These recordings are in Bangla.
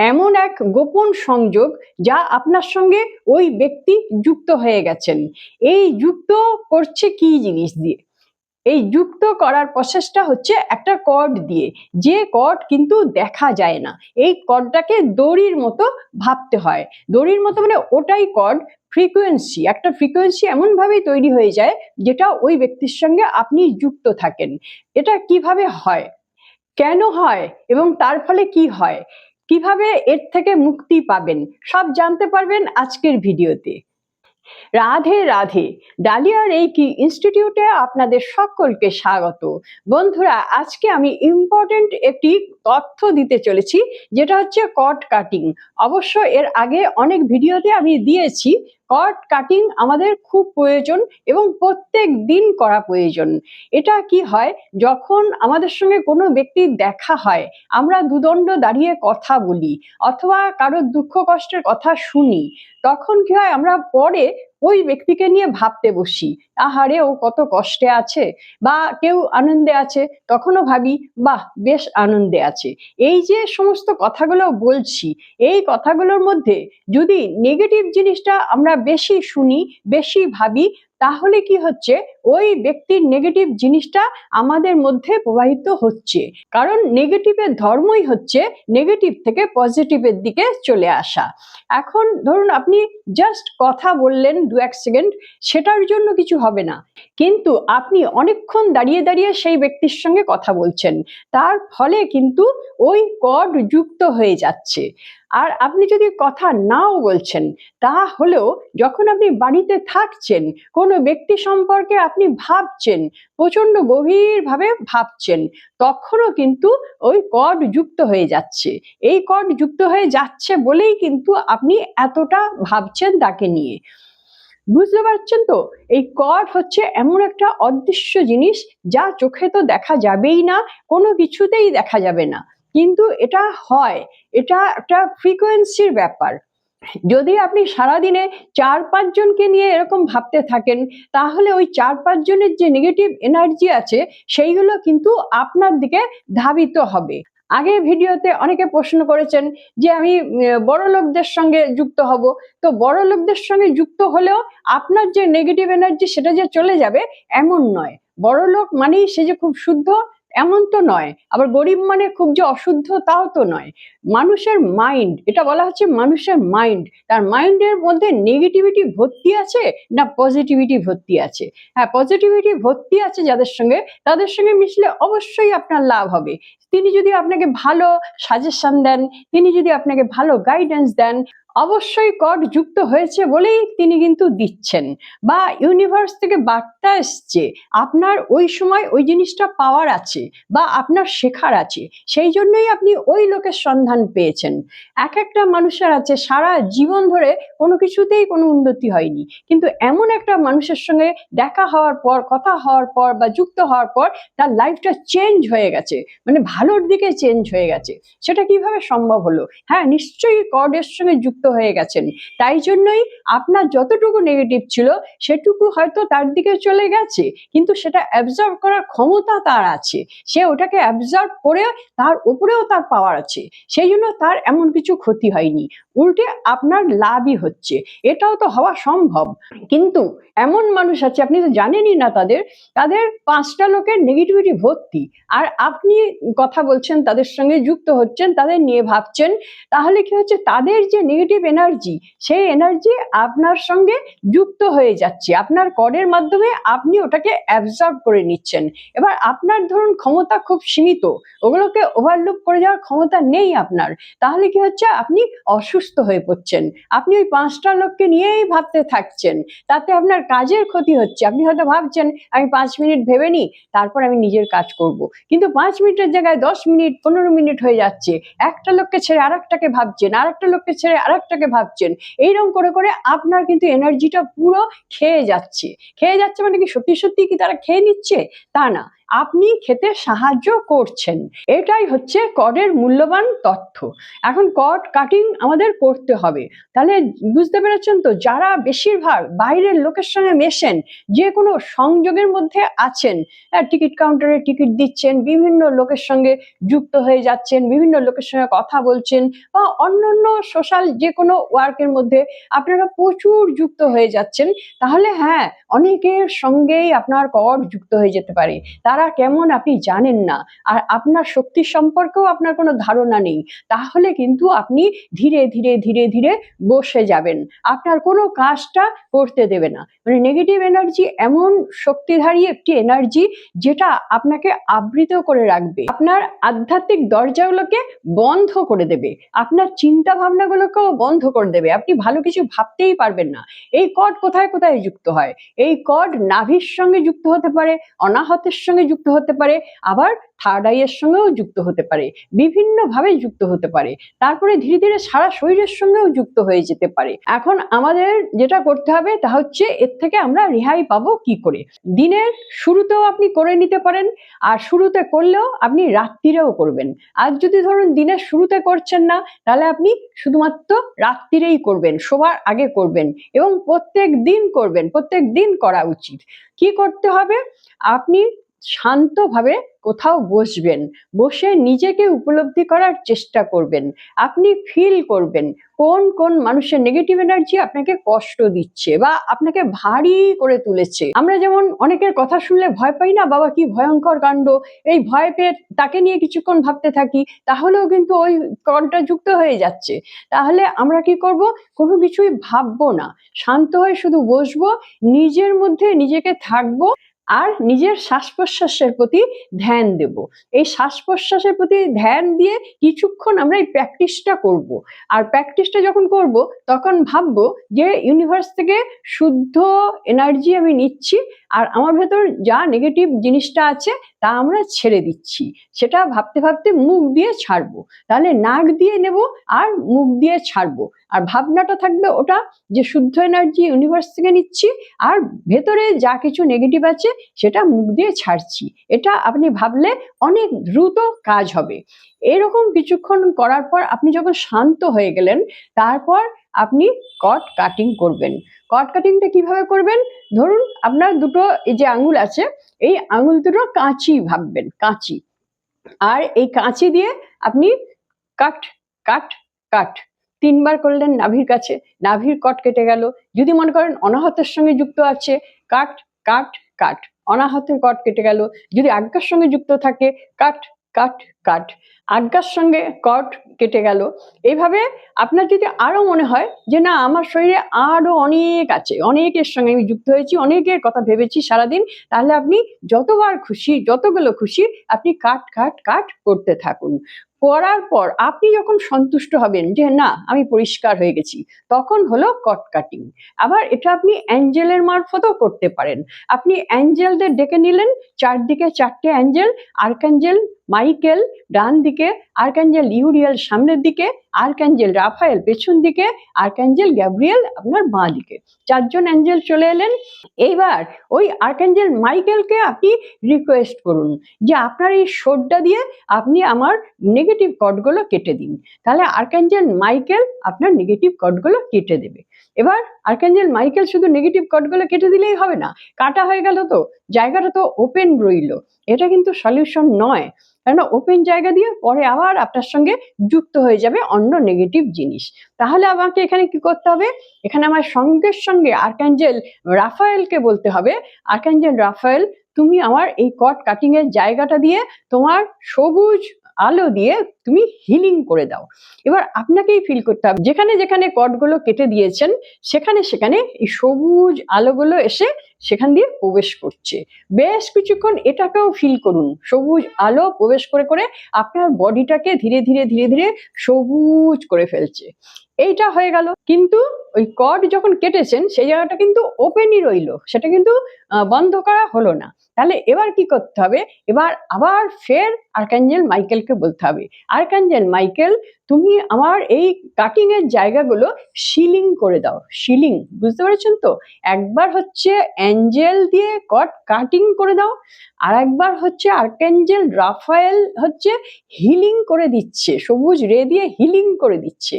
এমন এক গোপন সংযোগ যা আপনার সঙ্গে ওই ব্যক্তি যুক্ত হয়ে গেছেন। এই যুক্ত করছে কি জিনিস দিয়ে? এই যুক্ত করার প্রসেসটা হচ্ছে একটা কর্ড দিয়ে, যে কর্ড কিন্তু দেখা যায় না। এই কর্ডটাকে দড়ির মতো ভাবতে হয়। দড়ির মতো মানে ওটাই কর্ড, ফ্রিকোয়েন্সি, একটা ফ্রিকোয়েন্সি এমন ভাবেই তৈরি হয়ে যায় যেটা ওই ব্যক্তির সঙ্গে আপনি যুক্ত থাকেন। এটা কিভাবে হয়, কেন হয় এবং তার ফলে কি হয়, কিভাবে এর থেকে মুক্তি পাবেন, সব জানতে পারবেন আজকের ভিডিওতে। রাধে রাধে, ডালিয়া রেকি ইনস্টিটিউটে আপনাদের সকলকে স্বাগত। বন্ধুরা, আজকে আমি ইম্পর্টেন্ট একটি তথ্য দিতে চলেছি, যেটা হচ্ছে কর্ড কাটিং। অবশ্য এর আগে অনেক ভিডিওতে আমি দিয়েছি কর্ড কাটিং আমাদের খুব প্রয়োজন এবং প্রত্যেক দিন করা প্রয়োজন। এটা কি হয়, যখন আমাদের সঙ্গে কোনো ব্যক্তির দেখা হয়, আমরা দুদণ্ড দাঁড়িয়ে কথা বলি অথবা কারোর দুঃখ কষ্টের কথা শুনি, তখন কি হয়, আমরা পরে ওই ব্যক্তিকে নিয়ে ভাবতে বসি, আহারে ও কত কষ্টে আছে, বা কেউ আনন্দে আছে, তখনও ভাবি বাহ বেশ আনন্দে আছে। এই যে সমস্ত কথাগুলো বলছি, এই কথাগুলোর মধ্যে যদি নেগেটিভ জিনিসটা আমরা বেশি শুনি, বেশি ভাবি, তাহলে কি হচ্ছে, ওই ব্যক্তির নেগেটিভ জিনিসটা আমাদের মধ্যে প্রবাহিত হচ্ছে। কারণ নেগেটিভের ধর্মই হচ্ছে নেগেটিভ থেকে পজিটিভের দিকে চলে আসা। এখন ধরুন আপনি জাস্ট কথা বললেন 2-1 সেকেন্ড, সেটার জন্য কিছু হবে না, কিন্তু আপনি অনেকক্ষণ দাঁড়িয়ে দাঁড়িয়ে সেই ব্যক্তির সঙ্গে কথা বলছেন, তার ফলে কিন্তু ওই কর্ড যুক্ত হয়ে যাচ্ছে। আর আপনি যদি কথা নাও বলছেন, তাহলেও যখন আপনি বাড়িতে থাকছেন, কোনো ব্যক্তি সম্পর্কে আপনি ভাবছেন, প্রচন্ড গভীরভাবে ভাবছেন, তখনও কিন্তু ওই কর্ড যুক্ত হয়ে যাচ্ছে। এই কর্ড যুক্ত হয়ে যাচ্ছে বলেই কিন্তু আপনি এতটা ভাবছেন তাকে নিয়ে। বুঝতে পারছেন তো? এই কর্ড হচ্ছে এমন একটা অদৃশ্য জিনিস, যা চোখে তো দেখা যাবেই না, কোনো কিছুতেই দেখা যাবে না, কিন্তু এটা হয়, এটা একটা ফ্রিকোয়েন্সির ব্যাপার। যদি আপনি সারাদিনে 4-5 জনকে নিয়ে এরকম ভাবতে থাকেন, তাহলে ওই 4-5 জনের যে নেগেটিভ এনার্জি আছে, সেইগুলো কিন্তু আপনার দিকে ধাবিত হবে। আগে ভিডিওতে অনেকে প্রশ্ন করেছেন যে আমি বড় লোকদের সঙ্গে যুক্ত হব, তো বড় লোকদের সঙ্গে যুক্ত হলেও আপনার যে নেগেটিভ এনার্জি সেটা যে চলে যাবে এমন নয়। বড় লোক মানেই সে যে খুব শুদ্ধ এমন তো নয়, আবার গরিব মানে খুব যে অশুদ্ধ তাও তো নয়। মানুষের মাইন্ড, এটা বলা হচ্ছে মানুষের মাইন্ড, তার মাইন্ডের মধ্যে নেগেটিভিটি ভর্তি আছে না পজিটিভিটি ভর্তি আছে। হ্যাঁ, পজিটিভিটি ভর্তি আছে যাদের সঙ্গে, তাদের সঙ্গে মিশলে অবশ্যই আপনার লাভ হবে। তিনি যদি আপনাকে ভালো সাজেশন দেন, তিনি যদি আপনাকে ভালো গাইডেন্স দেন, অবশ্যই কর্ড যুক্ত হয়েছে বলেই তিনি কিন্তু দিচ্ছেন, বা ইউনিভার্স থেকে বার্তা এসছে, আপনার ওই সময় ওই জিনিসটা পাওয়ার আছে বা আপনার শেখার আছে, সেই জন্যই আপনি ওই লোকের সন্ধান পেয়েছেন। এক একটা মানুষের আছে সারা জীবন ধরে কোনো কিছুতেই কোনো উন্নতি হয়নি, কিন্তু এমন একটা মানুষের সঙ্গে দেখা হওয়ার পর, কথা হওয়ার পর বা যুক্ত হওয়ার পর তার লাইফটা চেঞ্জ হয়ে গেছে, মানে ভালোর দিকে চেঞ্জ হয়ে গেছে। সেটা কিভাবে সম্ভব হলো? হ্যাঁ, নিশ্চয়ই কর্ডের সঙ্গে যুক্ত হয়ে গেছেন, তাই জন্যই আপনার যতটুকু নেগেটিভ ছিল সেটুকু হয়তো তার দিকে চলে গেছে, কিন্তু সেটা অ্যাবজর্ব করার ক্ষমতা তার আছে, সে ওটাকে অ্যাবজর্ব করে তার উপরেও তার পাওয়ার আছে, সেই জন্য তার এমন কিছু ক্ষতি হয়নি, উল্টে আপনার লাভই হচ্ছে। এটাও তো হওয়া সম্ভব। কিন্তু এমন মানুষ আছে আপনি তো জানেনই না, তাদের তাদের 5টা লোকের নেগেটিভিটি ভর্তি, আর আপনি কথা বলছেন, তাদের সঙ্গে যুক্ত হচ্ছেন, তাদের নিয়ে ভাবছেন, তাহলে কি হচ্ছে, তাদের যে নেগেটিভ এনার্জি, সেই এনার্জি আপনার সঙ্গে যুক্ত হয়ে যাচ্ছে, আপনার কর্ডের মাধ্যমে আপনি ওটাকে অ্যাবজর্ব করে নিচ্ছেন। এবার আপনার ধরুন ক্ষমতা খুব সীমিত, ওগুলোকে ওভারলুক করে যাওয়ার ক্ষমতা নেই আপনার, তাহলে কি হচ্ছে, আপনি অসুস্থ হয়ে পড়ছেন, আপনি ওই 5টা লোককে নিয়েই ভাবতে থাকছেন, তাতে আপনার কাজের ক্ষতি হচ্ছে। আপনি হয়তো ভাবছেন আমি 5 মিনিট ভেবে নিই, তারপর আমি নিজের কাজ করব, কিন্তু 5 মিনিটের জায়গায় 10 মিনিট 15 মিনিট হয়ে যাচ্ছে, একটা লোককে ছেড়ে আরেকটাকে ভাবছেন, আরেকটা লোককে ছেড়ে আরেকটাকে ভাবছেন, এইরকম করে করে আপনার কিন্তু এনার্জিটা পুরো খেয়ে যাচ্ছে। খেয়ে যাচ্ছে মানে কি সত্যি সত্যি কি তারা খেয়ে নিচ্ছে? তা না, আপনি খেতে সাহায্য করছেন। এটাই হচ্ছে কর্ডের মূল্যবান তথ্য। এখন কর্ড কাটিং আমাদের করতে হবে। তাহলে বুঝতে পেরেছেন তো, যারা বেশিরভাগ বাইরের লোকের সঙ্গে মেশেন, যে কোনো সংযোগের মধ্যে আছেন, টিকিট কাউন্টারে টিকিট দিচ্ছেন, বিভিন্ন লোকের সঙ্গে যুক্ত হয়ে যাচ্ছেন, বিভিন্ন লোকের সঙ্গে কথা বলছেন, বা অন্যান্য সোশ্যাল যে কোনো ওয়ার্কের মধ্যে আপনারা প্রচুর যুক্ত হয়ে যাচ্ছেন, তাহলে হ্যাঁ, অনেকের সঙ্গেই আপনার কর্ড যুক্ত হয়ে যেতে পারে। তারা কেমন আপনি জানেন না, আর আপনার শক্তি সম্পর্কেও আপনার কোনো ধারণা নেই। তাহলে কিন্তু আপনি ধীরে ধীরে ধীরে ধীরে বসে যাবেন, আপনার কোনো কাজটা করতে দেবে না। মানে নেগেটিভ এনার্জি এমন শক্তিধারী একটি এনার্জি, যেটা আপনাকে আবৃত করে রাখবে, আপনার আধ্যাত্মিক দরজাগুলোকে বন্ধ করে দেবে, আপনার চিন্তা ভাবনাগুলোকেও বন্ধ করে দেবে, আপনি ভালো কিছু ভাবতেই পারবেন না। এই কর্ড কোথায় কোথায় যুক্ত হয়? এই কর্ড নাভির সঙ্গে যুক্ত হতে পারে, অনাহতের সঙ্গে যুক্ত হতে পারে, আবার থার্ড আইয়ের সঙ্গেও যুক্ত হতে পারে, বিভিন্নভাবে যুক্ত হতে পারে, তারপরে ধীরে ধীরে সারা শরীরের সঙ্গেও যুক্ত হয়ে যেতে পারে। এখন আমাদের যেটা করতে হবে তা হচ্ছে, এর থেকে আমরা রেহাই পাবো কি করে। দিনের শুরুতেও আপনি করে নিতে পারেন, আর শুরুতে করলেও আপনি রাত্রিরেও করবেন। আর যদি ধরুন দিনের শুরুতে করছেন না, তাহলে আপনি শুধুমাত্র রাত্রিরেই করবেন, শোবার আগে করবেন, এবং প্রত্যেক দিন করবেন, প্রত্যেক দিন করা উচিত। কি করতে হবে? আপনি শান্তভাবে কোথাও বসবেন, বসে নিজেকে উপলব্ধি করার চেষ্টা করবেন। আপনি ফিল করবেন কোন কোন মানুষের নেগেটিভ এনার্জি আপনাকে কষ্ট দিচ্ছে বা আপনাকে ভারী করে তুলেছে। আমরা যেমন অনেকের কথা শুনলে ভয় পাই না, বাবা কি ভয়ঙ্কর কাণ্ড, এই ভয় পেয়ে তাকে নিয়ে কিছুক্ষণ ভাবতে থাকি, তাহলেও কিন্তু ওই কর্ডটা যুক্ত হয়ে যাচ্ছে। তাহলে আমরা কি করব? কোনো কিছুই ভাববো না, শান্ত হয়ে শুধু বসবো, নিজের মধ্যে নিজেকে থাকবো, আর নিজের শ্বাস প্রশ্বাসের প্রতি ধ্যান দেব। এই শ্বাস প্রশ্বাসের প্রতি ধ্যান দিয়ে কিছুক্ষণ আমরা এই প্র্যাকটিসটা করব। আর প্র্যাকটিসটা যখন করব, তখন ভাববো যে ইউনিভার্স থেকে শুদ্ধ এনার্জি আমি নিচ্ছি, আর আমার ভেতর যা নেগেটিভ জিনিসটা আছে তা আমরা ছেড়ে দিচ্ছি। সেটা ভাবতে ভাবতে মুখ দিয়ে ছাড়বো। তাহলে নাক দিয়ে নেব আর মুখ দিয়ে ছাড়বো, আর ভাবনাটা থাকবে ওটা যে শুদ্ধ এনার্জি ইউনিভার্স থেকে নিচ্ছি, আর ভেতরে যা কিছু নেগেটিভ আছে সেটা মুখ দিয়ে ছাড়ছি। এটা আপনি ভাবলে অনেক দ্রুত কাজ হবে। এরকম কিছুক্ষণ করার পর আপনি যখন শান্ত হয়ে গেলেন, তারপর আপনি কর্ড কাটিং করবেন। কর্ড কাটিংটা কিভাবে করবেন? ধরুন আপনার দুটো এই যে আঙুল আছে, এই আঙুল দুটো কাঁচি ভাববেন, কাঁচি। আর এই কাঁচি দিয়ে আপনি কাট কাট কাট 3বার করলেন নাভির কাছে, নাভির কট কেটে গেল। যদি মনে করেন অনাহতের সঙ্গে যুক্ত আছে, কাট কাট কাট, অনাহতের কট কেটে গেল। যদি আজ্ঞার সঙ্গে যুক্ত থাকে, কাট কাট কাট, আজ্ঞার সঙ্গে কট কেটে গেল। এইভাবে আপনার যদি আরো মনে হয় যে না, আমার শরীরে আরো অনেক আছে, অনেকের সঙ্গে আমি যুক্ত হয়েছি, অনেকের কথা ভেবেছি সারাদিন, তাহলে আপনি যতবার খুশি, যতগুলো খুশি আপনি কাট কাট কাট করতে থাকুন। করার পর আপনি যখন সন্তুষ্ট হবেন যে না আমি পরিষ্কার হয়ে গেছি, তখন হলো কট কাটিং। আবার এটা আপনি অ্যাঞ্জেলের মারফতও করতে পারেন। আপনি অ্যাঞ্জেলদের ডেকে নিলেন, চারদিকে 4টে অ্যাঞ্জেল, আর্কাঞ্জেল মাইকেল ডান দিকে, আর্কাঞ্জেল ইউরিয়েল সামনের দিকে, আর্কাঞ্জেল রাফায়েল পেছন দিকে, আর্কাঞ্জেল গ্যাব্রিয়েল আপনার বাঁ দিকে। 4জন অ্যাঞ্জেল চলে এলেন। এইবার ওই আর্কাঞ্জেল মাইকেলকে আপনি রিকোয়েস্ট করুন যে আপনার এই শোরটা দিয়ে আপনি আমার নেগেটিভ কর্ডগুলো কেটে দিন। তাহলে আর্কাঞ্জেল মাইকেল আপনার নেগেটিভ কর্ডগুলো কেটে দেবে। এবার আর্কাঞ্জেল মাইকেল শুধু নেগেটিভ কর্ডগুলো কেটে দিলেই হবে না, কাটা হয়ে গেল তো জায়গাটা তো ওপেন রইল, এটা কিন্তু সলিউশন নয়। কেননা ওপেন জায়গা দিয়ে পরে আবার আপনার সঙ্গে যুক্ত হয়ে যাবে অন্য নেগেটিভ জিনিস। তাহলে আমাকে এখানে কি করতে হবে? এখানে আমার সঙ্গে সঙ্গে আর্কাঞ্জেল রাফায়েলকে বলতে হবে, আর্কাঞ্জেল রাফায়েল তুমি আমার এই কট কাটিং এর জায়গাটা দিয়ে তোমার সবুজ আলো দিয়ে তুমি হিলিং করে দাও। এবার আপনাকেই ফিল করতে হবে যেখানে যেখানে কটগুলো কেটে দিয়েছেন সেখানে সেখানে এই সবুজ আলোগুলো এসে সেখান দিয়ে প্রবেশ করছে। বেশ কিছুক্ষণ এটাকেও ফিল করুন, সবুজ আলো প্রবেশ করে করে আপনার বডিটাকে ধীরে ধীরে ধীরে ধীরে সবুজ করে ফেলছে। এইটা হয়ে গেল। কিন্তু ওই কর্ড যখন কেটেছেন সেই জায়গাটা কিন্তু ওপেনই রইলো, সেটা কিন্তু বন্ধ করা হলো না। তাহলে এবার কি করতে হবে? এবার আবার ফের আর্কাঞ্জেল মাইকেলকে বলতে হবে, আর্কাঞ্জেল মাইকেল তুমি আমার এই কাটিং এর জায়গাগুলো সিলিং করে দাও। সিলিং, বুঝতে পেরেছেন তো? একবার হচ্ছে অ্যাঞ্জেল দিয়ে কাটিং করে দাও, আর একবার হচ্ছে আর্কাঞ্জেল রাফায়েল হচ্ছে হিলিং করে দিচ্ছে, সবুজ রে দিয়ে হিলিং করে দিচ্ছে।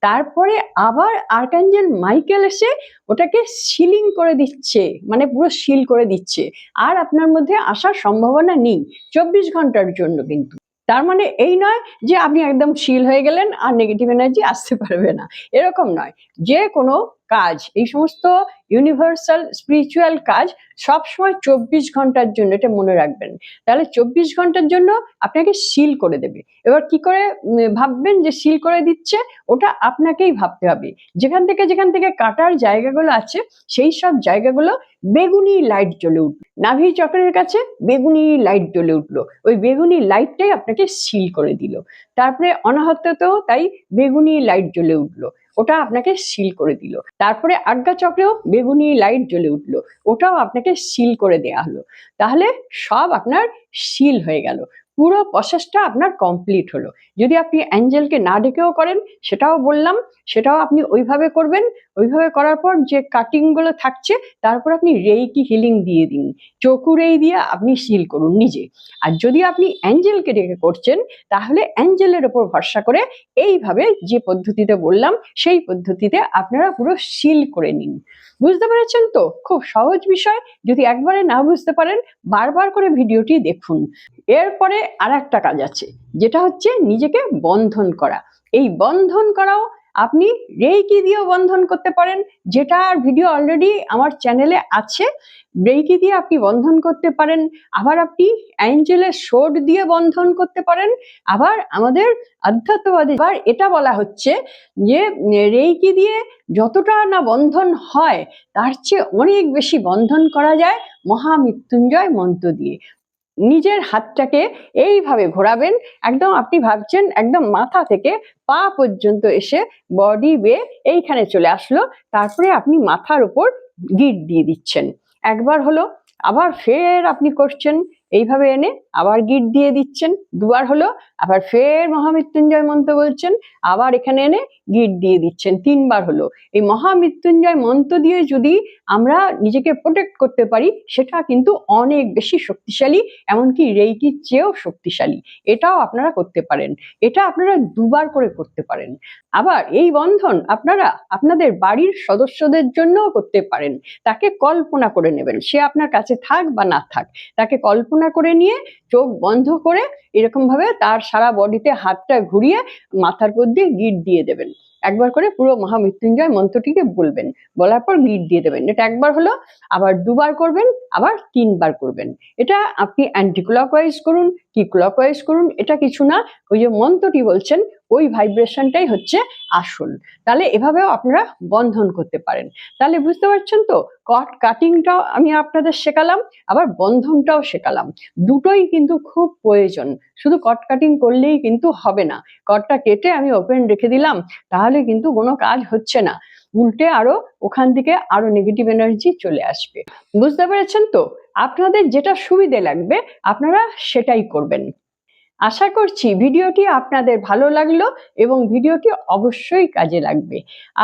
তারপরে আবার আর্কাঞ্জেল মাইকেল এসে ওটাকে সিলিং করে দিচ্ছে, মানে পুরো সিল করে দিচ্ছে, আর আপনার মধ্যে আসার সম্ভাবনা নেই 24 ঘন্টার জন্য। কিন্তু তার মানে এই নয় যে আপনি একদম শিল হয়ে গেলেন আর নেগেটিভ এনার্জি আসতে পারবে না, এরকম নয়। যে কোনো কাজ, এই সমস্ত ইউনিভার্সাল স্পিরিচুয়াল কাজ সবসময় 24 ঘন্টার জন্য, এটা মনে রাখবেন। তাহলে 24 ঘন্টার জন্য আপনাকে সিল করে দেবে। এবার কি করে ভাববেন যে সিল করে দিচ্ছে? ওটা আপনাকেই ভাবতে হবে। যেখান থেকে কাটার জায়গাগুলো আছে সেই সব জায়গাগুলো বেগুনি লাইট জ্বলে উঠলো, নাভি চক্রের কাছে বেগুনি লাইট জ্বলে উঠলো, ওই বেগুনি লাইটটাই আপনাকে সিল করে দিল। তারপরে অনাহততেও তাই বেগুনি লাইট জ্বলে উঠলো, ওটা আপনাকে সিল করে দিল। তারপরে আজ্ঞা চক্রেও বেগুনি লাইট জ্বলে উঠলো, ওটাও আপনাকে সিল করে দেয়া হলো। তাহলে সব আপনার সিল হয়ে গেল, পুরো প্রসেসটা আপনার কমপ্লিট হলো। যদি আপনি অ্যাঞ্জেলকে না ডেকেও করেন, সেটাও বললাম, সেটাও আপনি ওইভাবে করবেন। ওইভাবে করার পর যে কাটিং গুলো থাকছে তারপর আপনি রেইকি হিলিং দিয়ে দিন, চকুরেই দিয়ে আপনি সিল করুন নিজে। আর যদি আপনি অ্যাঞ্জেলকে ডেকে করছেন তাহলে অ্যাঞ্জেলের ওপর ভরসা করে এইভাবে যে পদ্ধতিতে বললাম সেই পদ্ধতিতে আপনারা পুরো সিল করে নিন। বুঝতে পেরেছেন তো? খুব সহজ বিষয়। যদি একবারে না বুঝতে পারেন, বারবার করে ভিডিওটি দেখুন। এরপরে আর একটা কাজ আছে, যেটা হচ্ছে নিজেকে বন্ধন করা। এই বন্ধন করাও আপনি রেইকি দিয়েও বন্ধন করতে পারেন, যেটার ভিডিও অলরেডি আমার চ্যানেলে আছে। রেইকি দিয়ে আপনি বন্ধন করতে পারেন, আবার আপনি অ্যাঞ্জেলের শোড দিয়ে বন্ধন করতে পারেন। আবার আমাদের আধ্যাত্মবাদী এটা বলা হচ্ছে যে রেইকি দিয়ে যতটা না বন্ধন হয় তার চেয়ে অনেক বেশি বন্ধন করা যায় মহামৃত্যুঞ্জয় মন্ত্র দিয়ে। নিজের হাতটাকে এইভাবে ঘোরাবেন, একদম আপনি ভাবছেন একদম মাথা থেকে পা পর্যন্ত এসে বডি বেয়ে এইখানে চলে আসলো। তারপরে আপনি মাথার উপর গিট দিয়ে দিচ্ছেন। একবার হলো, আবার ফের আপনি করছেন এইভাবে এনে আবার গিট দিয়ে দিচ্ছেন। দুবার হলো, আবার ফের মহামৃত্যুঞ্জয় মন্ত্র বলছেন, আবার এখানে এনে গিট দিয়ে দিচ্ছেন। তিনবার হলো। এই মহামৃত্যুঞ্জয় মন্ত্র দিয়ে যদি আমরা নিজেকে প্রোটেক্ট করতে পারি, সেটা কিন্তু অনেক বেশি শক্তিশালী, এমনকি রেইকির চেয়েও শক্তিশালী। এটাও আপনারা করতে পারেন, এটা আপনারা দুবার করে করতে পারেন। আবার এই বন্ধন আপনারা আপনাদের বাড়ির সদস্যদের জন্যও করতে পারেন। তাকে কল্পনা করে নেবেন, সে আপনার কাছে থাক বা না থাক, তাকে কল্পনা করে নিয়ে চোখ বন্ধ করে এরকম ভাবে তার সারা বডিতে হাতটা ঘুরিয়ে মাথার উপর দিয়ে গিট দিয়ে দেবেন। একবার করে পুরো মহামৃত্যুঞ্জয় মন্ত্রটিকে বলবেন, বলার পর গিট দিয়ে দেবেন। এটা একবার হলো, আবার দুবার করবেন, আবার তিনবার করবেন। এটা আপনি অ্যান্টি ক্লকওয়াইজ করুন কি ক্লকওয়াইজ করুন, এটা কিছু না, ওই যে মন্ত্রটি বলছেন ওই ভাইব্রেশনটাই হচ্ছে আসল। তাহলে এভাবেও আপনারা বন্ধন করতে পারেন। তাহলে বুঝতে পারছেন তো? কাটিংটাও আমি আপনাদের শেখালাম, আবার বন্ধনটাও শেখালাম। দুটোই কিন্তু খুব প্রয়োজন। শুধু কাটিং করলেই কিন্তু হবে না, কটটা কেটে আমি ওপেন রেখে দিলাম তাহলে কিন্তু কোনো কাজ হচ্ছে না, উল্টে আরো ওখান থেকে আরো নেগেটিভ এনার্জি চলে আসবে। বুঝতে পেরেছেন তো? আপনাদের যেটা সুবিধে লাগবে আপনারা সেটাই করবেন। আশা করছি ভিডিওটি আপনাদের ভালো লাগলো এবং ভিডিওটি অবশ্যই কাজে লাগবে।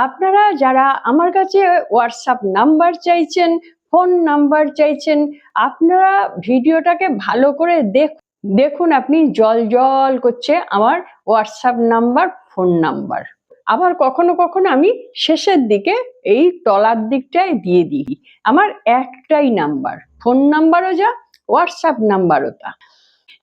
আপনারা যারা আমার কাছে হোয়াটসঅ্যাপ নাম্বার চাইছেন, ফোন নাম্বার চাইছেন, আপনারা ভিডিওটাকে ভালো করে দেখুন। আপনি জল জল করছে আমার হোয়াটসঅ্যাপ নাম্বার, ফোন নাম্বার। আবার কখনো কখনো আমি শেষের দিকে এই তলার দিকটায় দিয়ে দিই আমার একটাই নাম্বার, ফোন নাম্বারও যা, হোয়াটসঅ্যাপ নাম্বারও তা।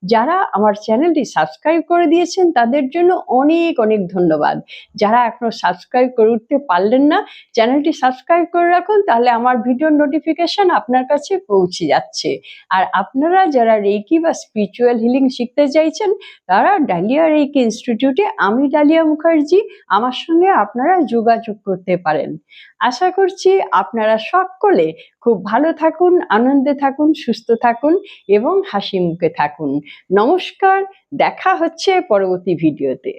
যারা আমার চ্যানেলটি সাবস্ক্রাইব করে দিয়েছেন তাদের জন্য অনেক অনেক ধন্যবাদ। যারা এখনো সাবস্ক্রাইব করে উঠতে পারলেন না, চ্যানেলটি সাবস্ক্রাইব করে রাখুন, তাহলে আমার ভিডিওর নোটিফিকেশন আপনার কাছে পৌঁছে যাচ্ছে। আর আপনারা যারা রেইকি বা স্পিরিচুয়াল হিলিং শিখতে চাইছেন তারা ডালিয়া রেইকি ইনস্টিটিউটে, আমি ডালিয়া মুখার্জি, আমার সঙ্গে আপনারা যোগাযোগ করতে পারেন। আশা করছি আপনারা সকলে খুব ভালো থাকুন, আনন্দে থাকুন, সুস্থ থাকুন এবং হাসি মুখে থাকুন। নমস্কার, দেখা হচ্ছে পরবর্তী ভিডিওতে।